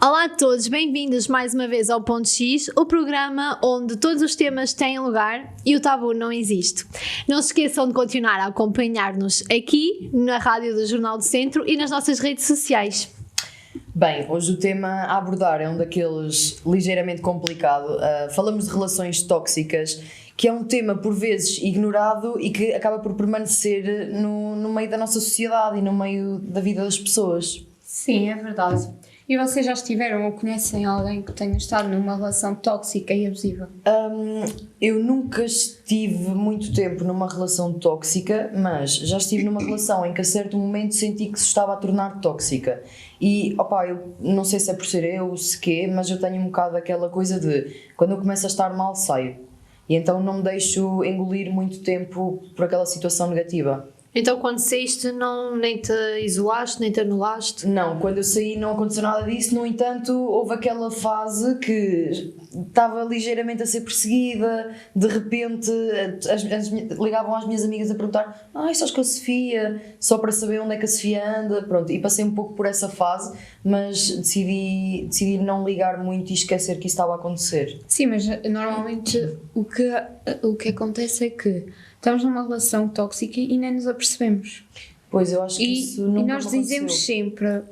Olá a todos, bem-vindos mais uma vez ao Ponto X, o programa onde todos os temas têm lugar e o tabu não existe. Não se esqueçam de continuar a acompanhar-nos aqui na rádio do Jornal do Centro e nas nossas redes sociais. Bem, hoje o tema a abordar é um daqueles ligeiramente complicado. Falamos de relações tóxicas, que é um tema por vezes ignorado e que acaba por permanecer no meio da nossa sociedade e no meio da vida das pessoas. Sim, é verdade. E vocês já estiveram ou conhecem alguém que tenha estado numa relação tóxica e abusiva? Eu nunca estive muito tempo numa relação tóxica, mas já estive numa relação em que a certo momento senti que se estava a tornar tóxica. E, eu não sei se é por ser eu, se quê, mas eu tenho um bocado aquela coisa de, quando eu começo a estar mal, saio. E então não me deixo engolir muito tempo por aquela situação negativa. Então quando saíste nem te isolaste, nem te anulaste? Não, quando eu saí não aconteceu nada disso, no entanto houve aquela fase que estava ligeiramente a ser perseguida, de repente ligavam às minhas amigas a perguntar estás com a Sofia? Só para saber onde é que a Sofia anda, pronto, e passei um pouco por essa fase, mas decidi não ligar muito e esquecer que isso estava a acontecer. Sim, mas normalmente o que acontece é que estamos numa relação tóxica e nem nos apercebemos. Pois, eu acho que isso nunca E nós dizemos sempre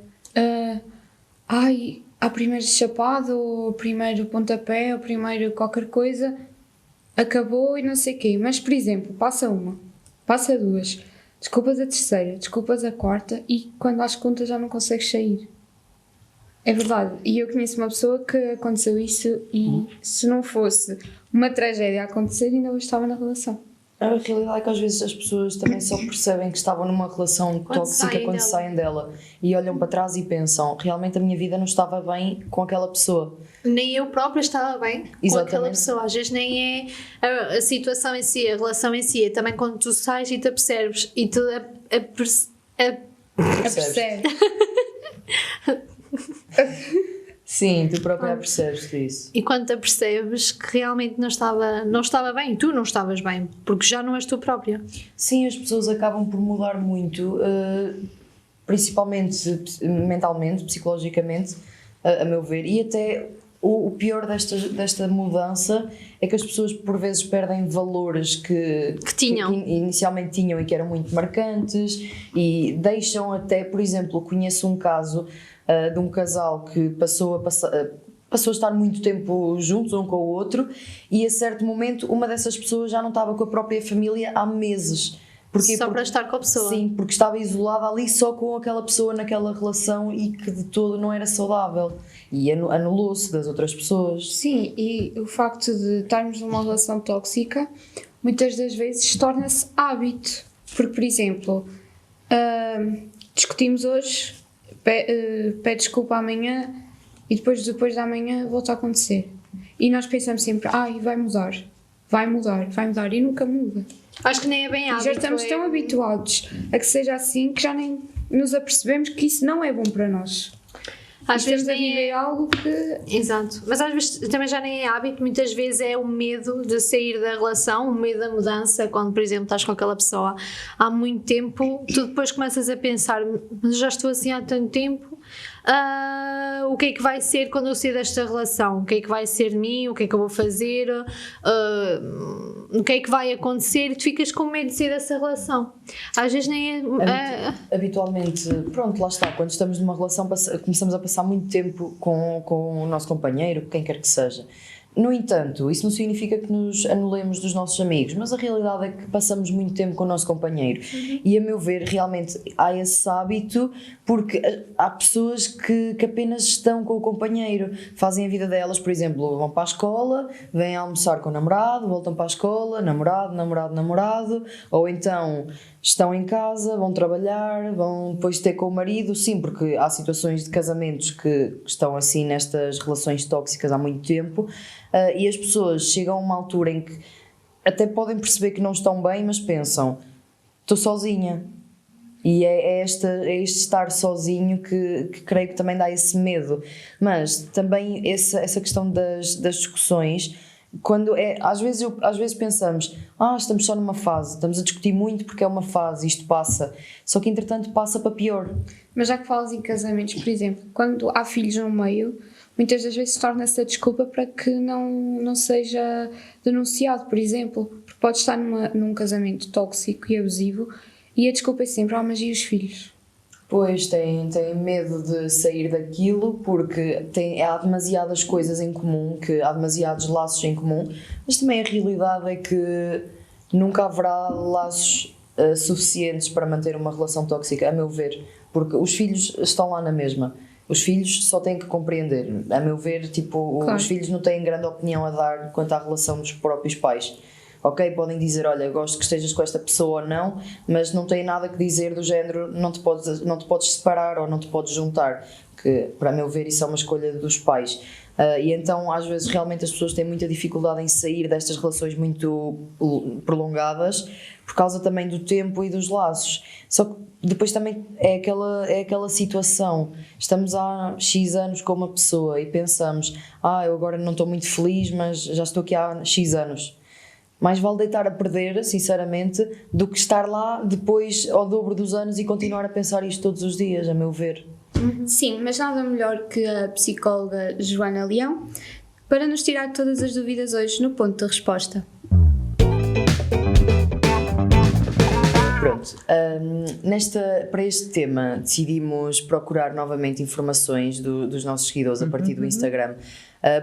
a primeira chapada, ou o primeiro pontapé, ou o primeiro qualquer coisa, acabou e não sei o quê. Mas, por exemplo, passa uma, passa duas, desculpas a terceira, desculpas a quarta e quando às contas já não consegues sair. É verdade. E eu conheço uma pessoa que aconteceu isso e se não fosse uma tragédia a acontecer, ainda hoje estava na relação. A realidade é que às vezes as pessoas também só percebem que estavam numa relação tóxica quando saem dela e olham para trás e pensam, realmente a minha vida não estava bem com aquela pessoa. Nem eu própria estava bem com aquela pessoa. Às vezes nem é a situação em si, a relação em si, é também quando tu sais e te apercebes e te apercebes. Sim, tu própria percebes isso. E quando te apercebes que realmente não estava bem, tu não estavas bem, porque já não és tu própria. Sim, as pessoas acabam por mudar muito, principalmente mentalmente, psicologicamente, a meu ver, e até o pior desta mudança é que as pessoas por vezes perdem valores que inicialmente tinham e que eram muito marcantes e deixam até, por exemplo, conheço um caso de um casal que passou a estar muito tempo juntos um com o outro e a certo momento uma dessas pessoas já não estava com a própria família há meses. Para estar com a pessoa. Sim, porque estava isolada ali só com aquela pessoa naquela relação e que de todo não era saudável e anulou-se das outras pessoas. Sim, e o facto de estarmos numa relação tóxica muitas das vezes torna-se hábito, porque, por exemplo, discutimos hoje, pede desculpa amanhã e depois de amanhã volta a acontecer e nós pensamos sempre, vai mudar e nunca muda. Acho que nem é bem hábito. Já estamos tão habituados a que seja assim que já nem nos apercebemos que isso não é bom para nós. Às vezes a viver algo que... Exato, mas às vezes também já nem é hábito, muitas vezes é o medo de sair da relação, o medo da mudança, quando por exemplo estás com aquela pessoa há muito tempo, tu depois começas a pensar, mas já estou assim há tanto tempo, o que é que vai ser quando eu sair desta relação, o que é que vai ser de mim, o que é que eu vou fazer, o que é que vai acontecer e tu ficas com medo de sair dessa relação. Às vezes nem é... Habitualmente, pronto, lá está, quando estamos numa relação começamos a passar muito tempo com o nosso companheiro, quem quer que seja. No entanto, isso não significa que nos anulemos dos nossos amigos, mas a realidade é que passamos muito tempo com o nosso companheiro. E a meu ver, realmente há esse hábito porque há pessoas que apenas estão com o companheiro, fazem a vida delas, por exemplo, vão para a escola, vêm almoçar com o namorado, voltam para a escola, namorado, ou então estão em casa, vão trabalhar, vão depois ter com o marido, sim, porque há situações de casamentos que estão assim nestas relações tóxicas há muito tempo, e as pessoas chegam a uma altura em que até podem perceber que não estão bem, mas pensam, estou sozinha. E é este estar sozinho que creio que também dá esse medo. Mas também essa questão das discussões, quando é, às vezes pensamos, estamos só numa fase, estamos a discutir muito porque é uma fase, isto passa, só que entretanto passa para pior. Mas já que falas em casamentos, por exemplo, quando há filhos no meio, muitas das vezes torna-se a desculpa para que não seja denunciado, por exemplo, porque pode estar num casamento tóxico e abusivo e a desculpa é sempre, mas e os filhos? Pois, tem medo de sair daquilo porque há demasiadas coisas em comum, há demasiados laços em comum, mas também a realidade é que nunca haverá laços suficientes para manter uma relação tóxica, a meu ver, porque os filhos estão lá na mesma. Os filhos só têm que compreender, a meu ver, Claro. Os filhos não têm grande opinião a dar quanto à relação dos próprios pais. Ok, podem dizer, olha, gosto que estejas com esta pessoa ou não, mas não têm nada que dizer do género, não te podes separar ou não te podes juntar, que para meu ver isso é uma escolha dos pais. E então às vezes realmente as pessoas têm muita dificuldade em sair destas relações muito prolongadas por causa também do tempo e dos laços. Só que depois também é aquela situação, estamos há X anos com uma pessoa e pensamos, eu agora não estou muito feliz, mas já estou aqui há X anos. Mais vale deitar a perder, sinceramente, do que estar lá depois ao dobro dos anos e continuar a pensar isto todos os dias, a meu ver. Sim, mas nada melhor que a psicóloga Joana Leão para nos tirar todas as dúvidas hoje no ponto de resposta. Pronto, para este tema decidimos procurar novamente informações dos nossos seguidores a partir do Instagram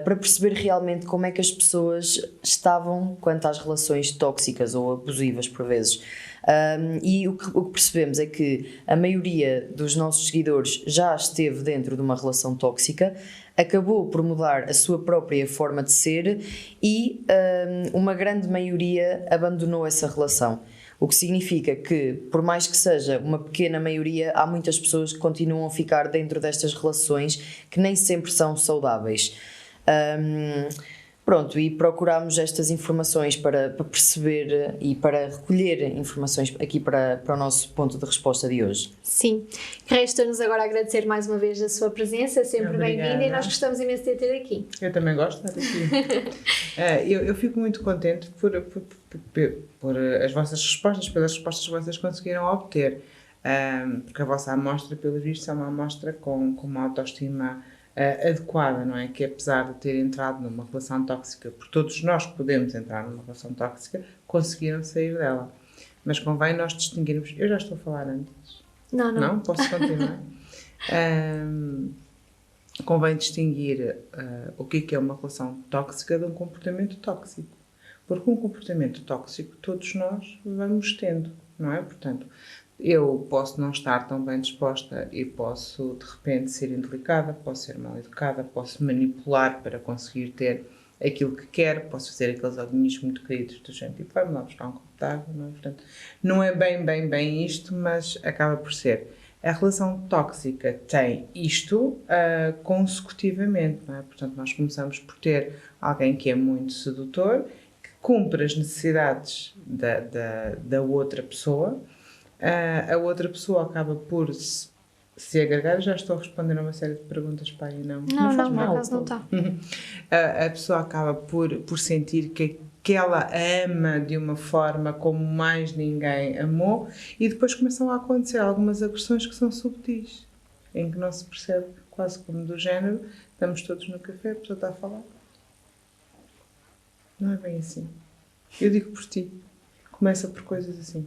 para perceber realmente como é que as pessoas estavam quanto às relações tóxicas ou abusivas por vezes. E o que percebemos é que a maioria dos nossos seguidores já esteve dentro de uma relação tóxica, acabou por mudar a sua própria forma de ser e uma grande maioria abandonou essa relação. O que significa que, por mais que seja uma pequena maioria, há muitas pessoas que continuam a ficar dentro destas relações que nem sempre são saudáveis. Pronto, e procurámos estas informações para perceber e para recolher informações aqui para o nosso ponto de resposta de hoje. Sim, resta-nos agora agradecer mais uma vez a sua presença, sempre bem-vinda, e nós gostamos imenso de ter aqui. Eu também gosto de estar aqui. Eu fico muito contente por as vossas respostas, pelas respostas que vocês conseguiram obter, porque a vossa amostra, pelo visto, é uma amostra com uma autoestima adequada, não é? Que apesar de ter entrado numa relação tóxica, porque todos nós podemos entrar numa relação tóxica, conseguiram sair dela. Mas convém nós distinguirmos. Eu já estou a falar antes. Não? Posso continuar? Convém distinguir o que é uma relação tóxica de um comportamento tóxico. Porque um comportamento tóxico todos nós vamos tendo, não é? Portanto, eu posso não estar tão bem disposta e posso, de repente, ser indelicada, posso ser mal educada, posso manipular para conseguir ter aquilo que quero, posso fazer aqueles alinhos muito queridos do género, tipo, vai-me lá buscar um copo de água, não é? Portanto, não é bem isto, mas acaba por ser. A relação tóxica tem isto consecutivamente, não é? Portanto, nós começamos por ter alguém que é muito sedutor, que cumpre as necessidades da outra pessoa. A outra pessoa acaba por se agregar. Eu já estou a responder a uma série de perguntas para aí, não? Não, por acaso não está. A pessoa acaba por sentir que ela ama de uma forma como mais ninguém amou, e depois começam a acontecer algumas agressões que são subtis, em que não se percebe, quase como do género, estamos todos no café, a pessoa está a falar. Não é bem assim. Eu digo por ti. Começa por coisas assim.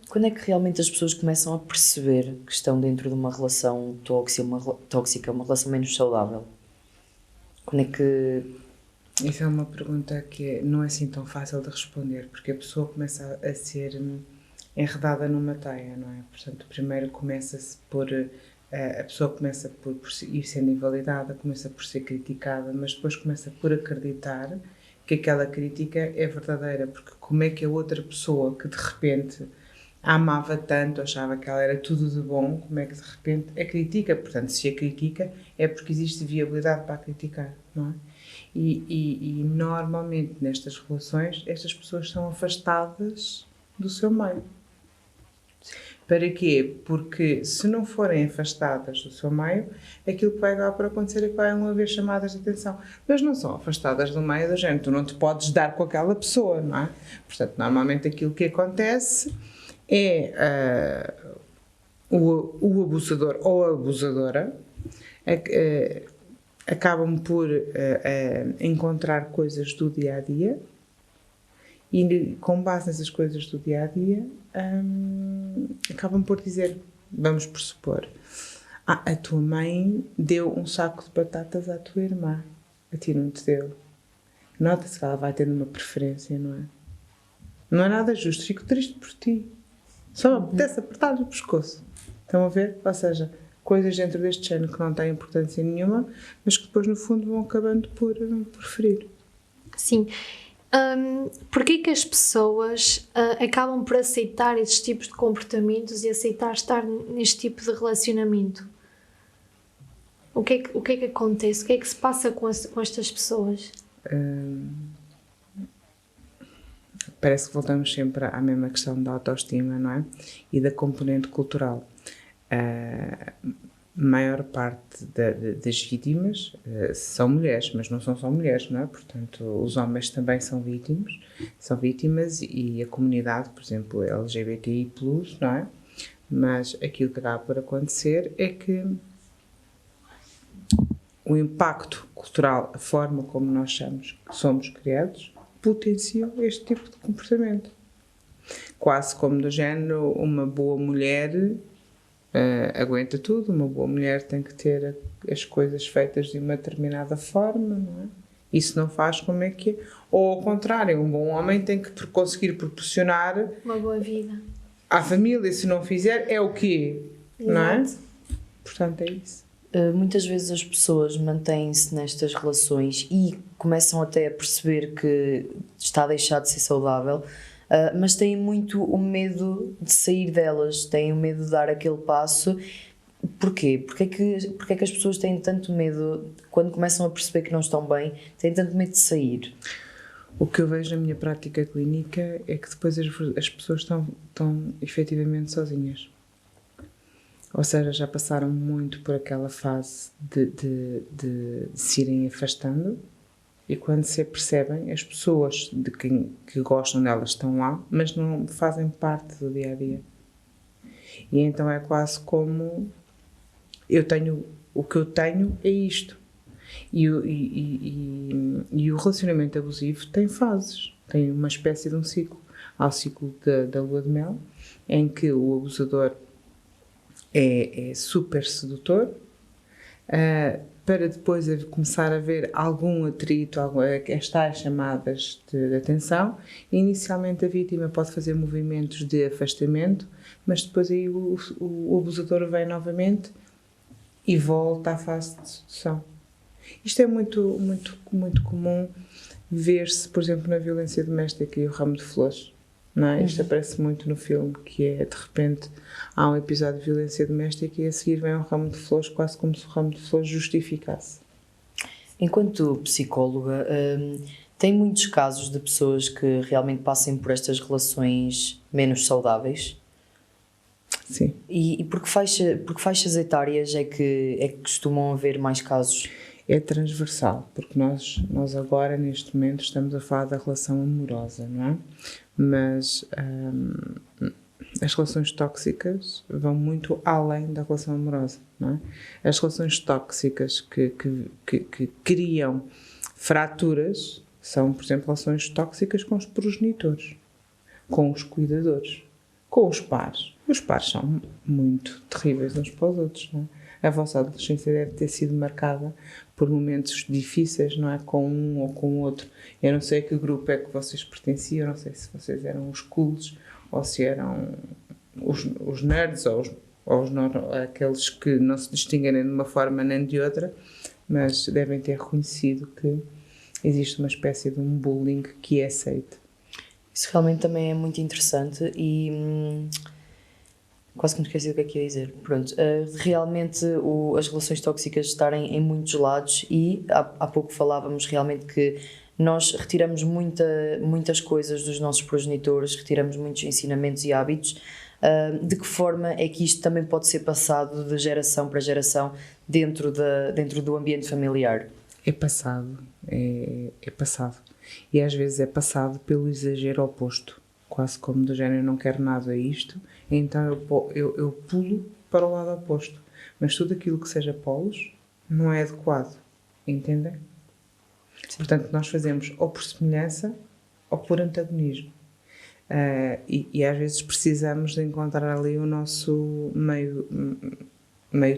Quando é que realmente as pessoas começam a perceber que estão dentro de uma relação tóxica, uma relação menos saudável? Quando é que... Isso é uma pergunta que não é assim tão fácil de responder, porque a pessoa começa a ser enredada numa teia, não é? Portanto, primeiro começa-se por... a pessoa começa por ir sendo invalidada, começa por ser criticada, mas depois começa por acreditar que aquela crítica é verdadeira, porque como é que a outra pessoa que de repente a amava tanto, achava que ela era tudo de bom, como é que de repente a critica? Portanto, se a critica é porque existe viabilidade para a criticar, não é? E normalmente nestas relações estas pessoas são afastadas do seu meio. Para quê? Porque se não forem afastadas do seu meio, aquilo que vai acabar por acontecer é que vai haver chamadas de atenção. Mas não são afastadas do meio do género, tu não te podes dar com aquela pessoa, não é? Portanto, normalmente aquilo que acontece é o abusador ou a abusadora acabam por encontrar coisas do dia-a-dia e com base nessas coisas do dia-a-dia acabam por dizer, vamos pressupor, a tua mãe deu um saco de batatas à tua irmã, a ti não te deu. Nota-se que ela vai tendo uma preferência, não é? Não é nada justo, fico triste por ti. Só me apetece apertar-lhe o pescoço. Estão a ver? Ou seja, coisas dentro deste género que não têm importância nenhuma, mas que depois no fundo vão acabando por ferir. Sim. Porquê que as pessoas acabam por aceitar esses tipos de comportamentos e aceitar estar neste tipo de relacionamento? O que é que acontece? O que é que se passa com estas pessoas? Parece que voltamos sempre à mesma questão da autoestima, não é? E da componente cultural. A maior parte das vítimas são mulheres, mas não são só mulheres, não é? Portanto, os homens também são vítimas e a comunidade, por exemplo, LGBTI+, não é? Mas aquilo que acaba por acontecer é que o impacto cultural, a forma como nós somos criados, potenciam este tipo de comportamento. Quase como do género, uma boa mulher aguenta tudo, uma boa mulher tem que ter as coisas feitas de uma determinada forma, não é? Isso não faz, como é que é? Ou ao contrário, um bom homem tem que conseguir proporcionar uma boa vida à família, se não fizer, é o quê? Exato. Não é? Portanto, é isso. Muitas vezes as pessoas mantêm-se nestas relações e começam até a perceber que está a deixar de ser saudável, mas têm muito o medo de sair delas, têm o medo de dar aquele passo. Porquê? Porquê é que as pessoas têm tanto medo, quando começam a perceber que não estão bem, têm tanto medo de sair? O que eu vejo na minha prática clínica é que depois as pessoas estão efetivamente sozinhas. Ou seja, já passaram muito por aquela fase de se irem afastando e quando se apercebem, as pessoas que gostam delas estão lá, mas não fazem parte do dia-a-dia. E então é quase como o que eu tenho é isto. E o relacionamento abusivo tem fases, tem uma espécie de um ciclo. Há o ciclo da lua de mel, em que o abusador é super sedutor, para depois começar a haver algum atrito, estas chamadas de atenção. Inicialmente a vítima pode fazer movimentos de afastamento, mas depois aí o abusador vem novamente e volta à fase de sedução. Isto é muito, muito, muito comum ver-se, por exemplo, na violência doméstica e o ramo de flores. Não é? Isto aparece muito no filme, que é, de repente, há um episódio de violência doméstica e a seguir vem um ramo de flores, quase como se o ramo de flores justificasse. Enquanto psicóloga, tem muitos casos de pessoas que realmente passem por estas relações menos saudáveis? Sim. E por que faixas etárias é que costumam haver mais casos? É transversal, porque nós agora, neste momento, estamos a falar da relação amorosa, não é? Mas as relações tóxicas vão muito além da relação amorosa, não é? As relações tóxicas que criam fraturas são, por exemplo, relações tóxicas com os progenitores, com os cuidadores, com os pares. Os pares são muito terríveis uns para os outros, não é? A vossa adolescência deve ter sido marcada por momentos difíceis, não é? Com um ou com o outro. Eu não sei a que grupo é que vocês pertenciam, não sei se vocês eram os cools ou se eram os nerds ou aqueles que não se distinguem nem de uma forma nem de outra, mas devem ter reconhecido que existe uma espécie de um bullying que é aceito. Isso realmente também é muito interessante e... quase que me esqueci do que é que ia dizer. Pronto, realmente as relações tóxicas estarem em muitos lados e há pouco falávamos realmente que nós retiramos muitas coisas dos nossos progenitores, retiramos muitos ensinamentos e hábitos, De que forma é que isto também pode ser passado de geração para geração dentro do ambiente familiar? É passado, é passado. E às vezes é passado pelo exagero oposto, quase como do género, eu não quero nada a isto, então eu pulo para o lado oposto. Mas tudo aquilo que seja polos não é adequado, entendem? Sim. Portanto, nós fazemos ou por semelhança ou por antagonismo. E às vezes precisamos de encontrar ali o nosso meio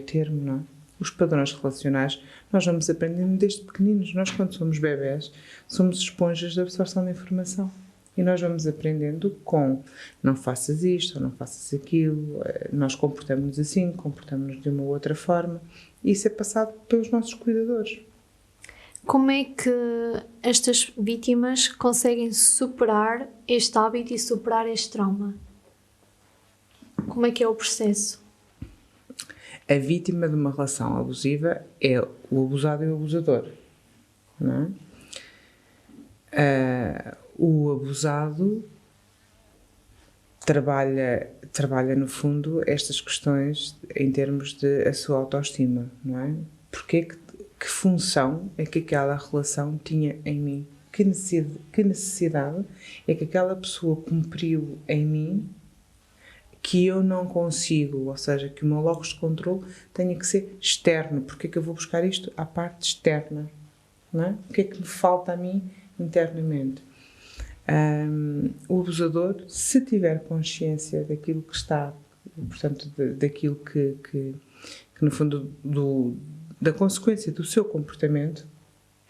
termo, não é? Os padrões relacionais nós vamos aprendendo desde pequeninos. Nós, quando somos bebés, somos esponjas de absorção de informação. E nós vamos aprendendo com não faças isto ou não faças aquilo, nós comportamos-nos assim, comportamos-nos de uma outra forma. E isso é passado pelos nossos cuidadores. Como é que estas vítimas conseguem superar este hábito e superar este trauma? Como é que é o processo? A vítima de uma relação abusiva é o abusado e o abusador, não é? O abusado trabalha no fundo estas questões em termos de a sua autoestima, não é? Porque que função é que aquela relação tinha em mim? Que necessidade é que aquela pessoa cumpriu em mim que eu não consigo, ou seja, que o meu locus de controle tenha que ser externo. Porque é que eu vou buscar isto à parte externa? Não é? O que é que me falta a mim internamente? O abusador, se tiver consciência daquilo que está, portanto, daquilo que no fundo, da consequência do seu comportamento,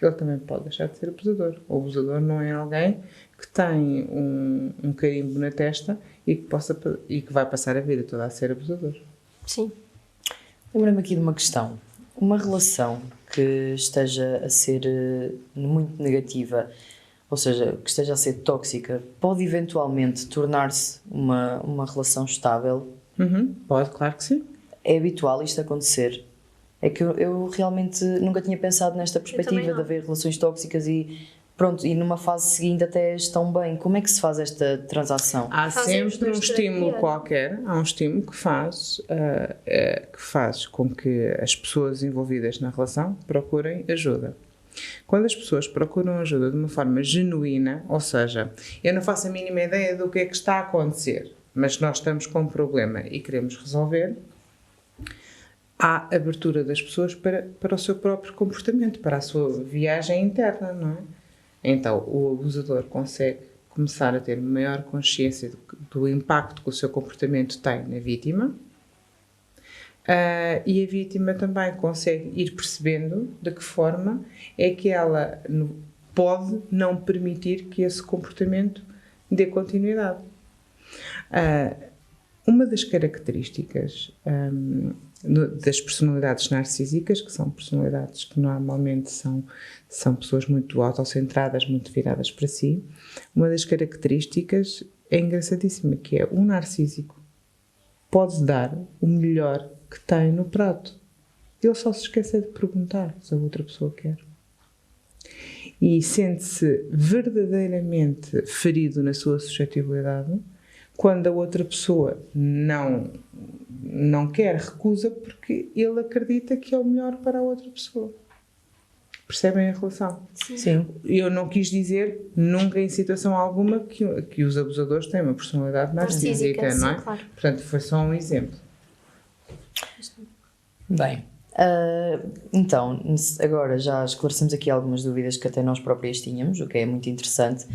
ele também pode deixar de ser abusador. O abusador não é alguém que tem um carimbo na testa e que vai passar a vida toda a ser abusador. Sim. Lembro-me aqui de uma questão. Uma relação que esteja a ser muito negativa, ou seja, que esteja a ser tóxica, pode eventualmente tornar-se uma relação estável? Pode, claro que sim. É habitual isto acontecer? É que eu realmente nunca tinha pensado nesta perspectiva de haver relações tóxicas e pronto, e numa fase seguinte até estão bem. Como é que se faz esta transação? Há sempre um estímulo qualquer, há um estímulo que faz com que as pessoas envolvidas na relação procurem ajuda. Quando as pessoas procuram ajuda de uma forma genuína, ou seja, eu não faço a mínima ideia do que é que está a acontecer, mas nós estamos com um problema e queremos resolver, há abertura das pessoas para o seu próprio comportamento, para a sua viagem interna, não é? Então, o abusador consegue começar a ter maior consciência do impacto que o seu comportamento tem na vítima, e a vítima também consegue ir percebendo de que forma é que ela pode não permitir que esse comportamento dê continuidade. Uma das características das personalidades narcísicas, que são personalidades que normalmente são pessoas muito autocentradas, muito viradas para si, uma das características é engraçadíssima, que é o narcísico pode dar o melhor que tem no prato. Ele só se esquece de perguntar se a outra pessoa quer. E sente-se verdadeiramente ferido na sua suscetibilidade quando a outra pessoa não quer, recusa, porque ele acredita que é o melhor para a outra pessoa. Percebem a relação? Sim. Eu não quis dizer nunca em situação alguma que os abusadores têm uma personalidade narcísica, não é? Claro. Portanto, foi só um exemplo. Bem, então, agora já esclarecemos aqui algumas dúvidas que até nós próprias tínhamos, o que é muito interessante.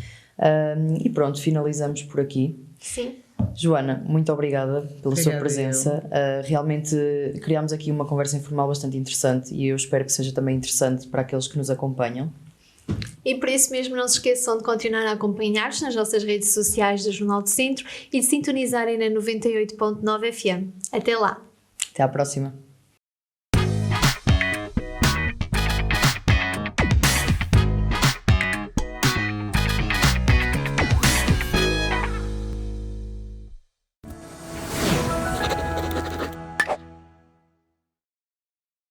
E pronto, finalizamos por aqui. Sim. Joana, muito obrigada pela sua presença. Realmente criámos aqui uma conversa informal bastante interessante e eu espero que seja também interessante para aqueles que nos acompanham. E por isso mesmo não se esqueçam de continuar a acompanhar-nos nas nossas redes sociais do Jornal do Centro e de sintonizarem na 98.9 FM. Até lá! Até à próxima!